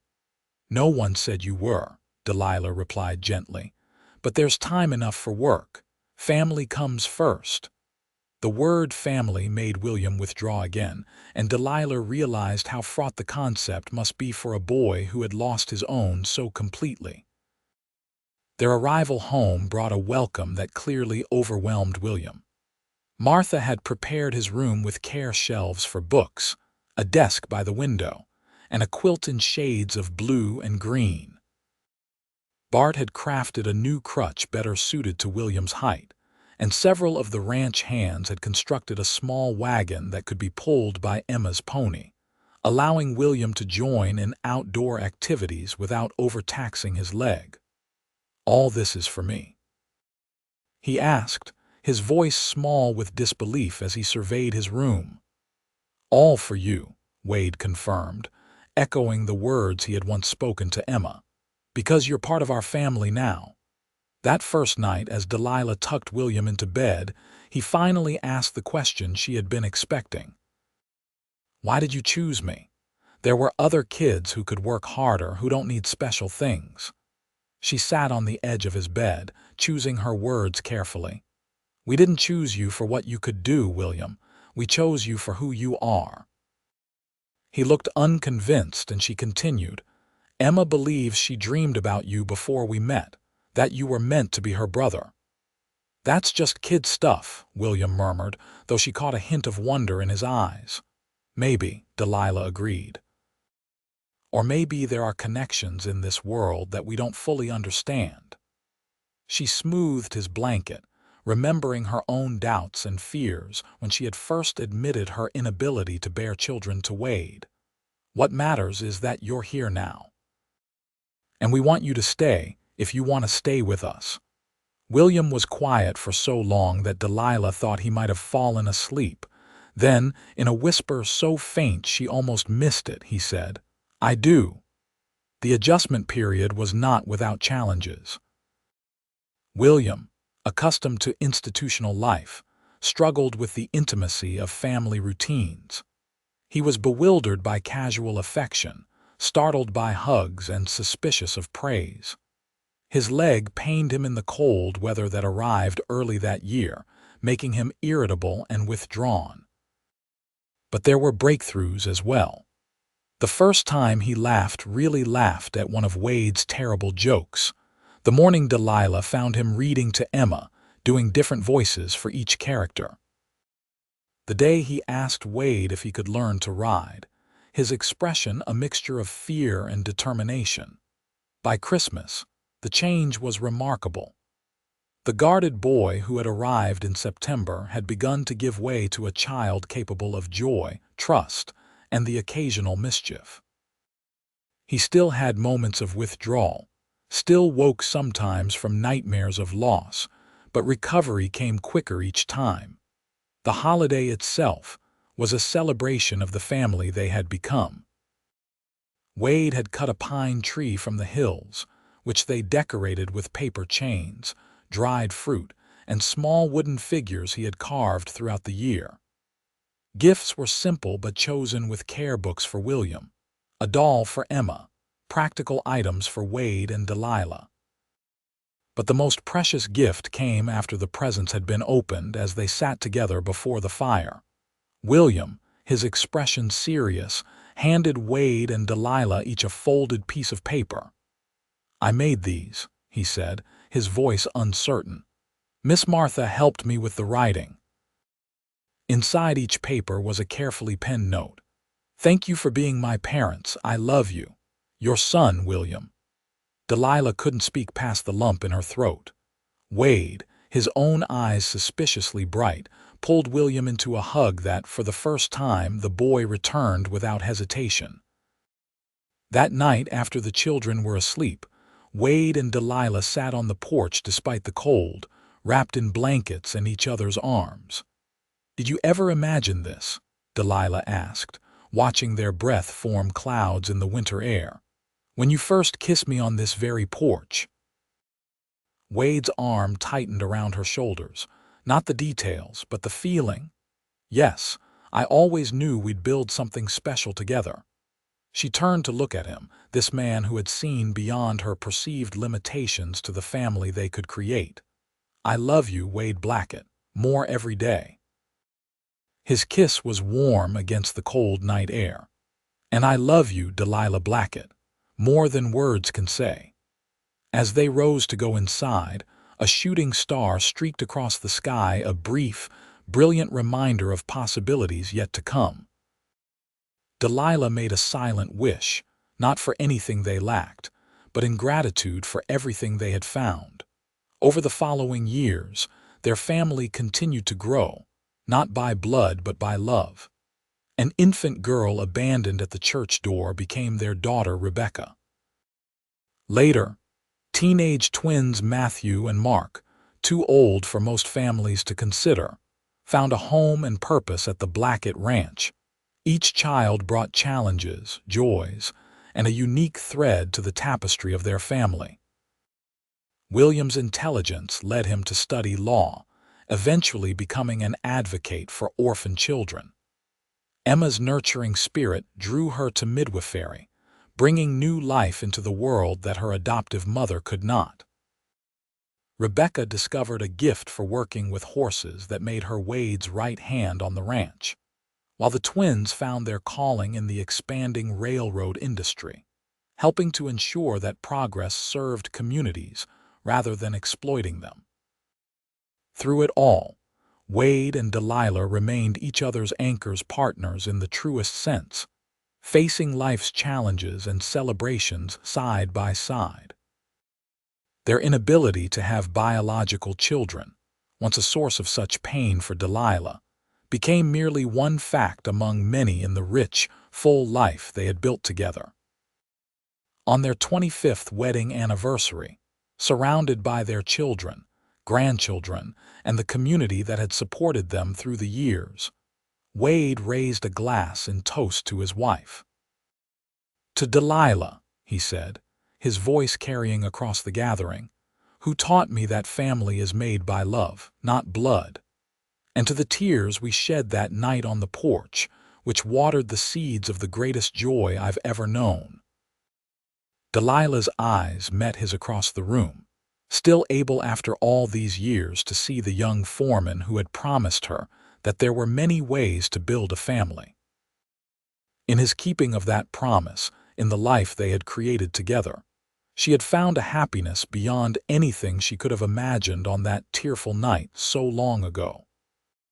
No one said you were, Delilah replied gently. But there's time enough for work. Family comes first. The word family made William withdraw again, and Delilah realized how fraught the concept must be for a boy who had lost his own so completely. Their arrival home brought a welcome that clearly overwhelmed William. Martha had prepared his room with care shelves for books, a desk by the window, and a quilt in shades of blue and green. Bart had crafted a new crutch better suited to William's height, and several of the ranch hands had constructed a small wagon that could be pulled by Emma's pony, allowing William to join in outdoor activities without overtaxing his leg. All this is for me, he asked, his voice small with disbelief as he surveyed his room. All for you, Wade confirmed, echoing the words he had once spoken to Emma. Because you're part of our family now. That first night, as Delilah tucked William into bed, he finally asked the question she had been expecting. Why did you choose me? There were other kids who could work harder, who don't need special things. She sat on the edge of his bed, choosing her words carefully. We didn't choose you for what you could do, William. We chose you for who you are. He looked unconvinced, and she continued. Emma believes she dreamed about you before we met, that you were meant to be her brother. That's just kid stuff, William murmured, though she caught a hint of wonder in his eyes. Maybe, Delilah agreed. Or maybe there are connections in this world that we don't fully understand. She smoothed his blanket, remembering her own doubts and fears when she had first admitted her inability to bear children to Wade. What matters is that you're here now. And we want you to stay, if you want to stay with us. William was quiet for so long that Delilah thought he might have fallen asleep. Then, in a whisper so faint she almost missed it, he said, I do. The adjustment period was not without challenges. William, accustomed to institutional life, struggled with the intimacy of family routines. He was bewildered by casual affection, startled by hugs, and suspicious of praise. His leg pained him in the cold weather that arrived early that year, making him irritable and withdrawn. But there were breakthroughs as well. The first time he really laughed at one of Wade's terrible jokes. The morning Delilah found him reading to Emma, doing different voices for each character. The day he asked Wade if he could learn to ride, his expression a mixture of fear and determination. By Christmas, the change was remarkable. The guarded boy who had arrived in September had begun to give way to a child capable of joy, trust, and the occasional mischief. He still had moments of withdrawal, still woke sometimes from nightmares of loss, but recovery came quicker each time. The holiday itself was a celebration of the family they had become. Wade had cut a pine tree from the hills, which they decorated with paper chains, dried fruit, and small wooden figures he had carved throughout the year. Gifts were simple but chosen with care: books for William, a doll for Emma, practical items for Wade and Delilah. But the most precious gift came after the presents had been opened as they sat together before the fire. William, his expression serious, handed Wade and Delilah each a folded piece of paper. "I made these," he said, his voice uncertain. "Miss Martha helped me with the writing." Inside each paper was a carefully penned note. "Thank you for being my parents. I love you. Your son, William." Delilah couldn't speak past the lump in her throat. Wade, his own eyes suspiciously bright, pulled William into a hug that, for the first time, the boy returned without hesitation. That night, after the children were asleep, Wade and Delilah sat on the porch despite the cold, wrapped in blankets and each other's arms. "Did you ever imagine this?" Delilah asked, watching their breath form clouds in the winter air. "When you first kissed me on this very porch?" Wade's arm tightened around her shoulders. Not the details, but the feeling. "Yes, I always knew we'd build something special together." She turned to look at him, this man who had seen beyond her perceived limitations to the family they could create. "I love you, Wade Blackett, more every day." His kiss was warm against the cold night air. "And I love you, Delilah Blackett, more than words can say." As they rose to go inside, a shooting star streaked across the sky, a brief, brilliant reminder of possibilities yet to come. Delilah made a silent wish, not for anything they lacked, but in gratitude for everything they had found. Over the following years, their family continued to grow, not by blood but by love. An infant girl abandoned at the church door became their daughter Rebecca. Later, teenage twins Matthew and Mark, too old for most families to consider, found a home and purpose at the Blackett Ranch. Each child brought challenges, joys, and a unique thread to the tapestry of their family. William's intelligence led him to study law, eventually becoming an advocate for orphan children. Emma's nurturing spirit drew her to midwifery, bringing new life into the world that her adoptive mother could not. Rebecca discovered a gift for working with horses that made her Wade's right hand on the ranch, while the twins found their calling in the expanding railroad industry, helping to ensure that progress served communities rather than exploiting them. Through it all, Wade and Delilah remained each other's anchors, partners in the truest sense, facing life's challenges and celebrations side by side. Their inability to have biological children, once a source of such pain for Delilah, became merely one fact among many in the rich, full life they had built together. On their 25th wedding anniversary, surrounded by their children, grandchildren, and the community that had supported them through the years, Wade raised a glass in toast to his wife. "To Delilah," he said, his voice carrying across the gathering, "who taught me that family is made by love, not blood. And to the tears we shed that night on the porch, which watered the seeds of the greatest joy I've ever known." Delilah's eyes met his across the room, still able after all these years to see the young foreman who had promised her that there were many ways to build a family. In his keeping of that promise, in the life they had created together, she had found a happiness beyond anything she could have imagined on that tearful night so long ago.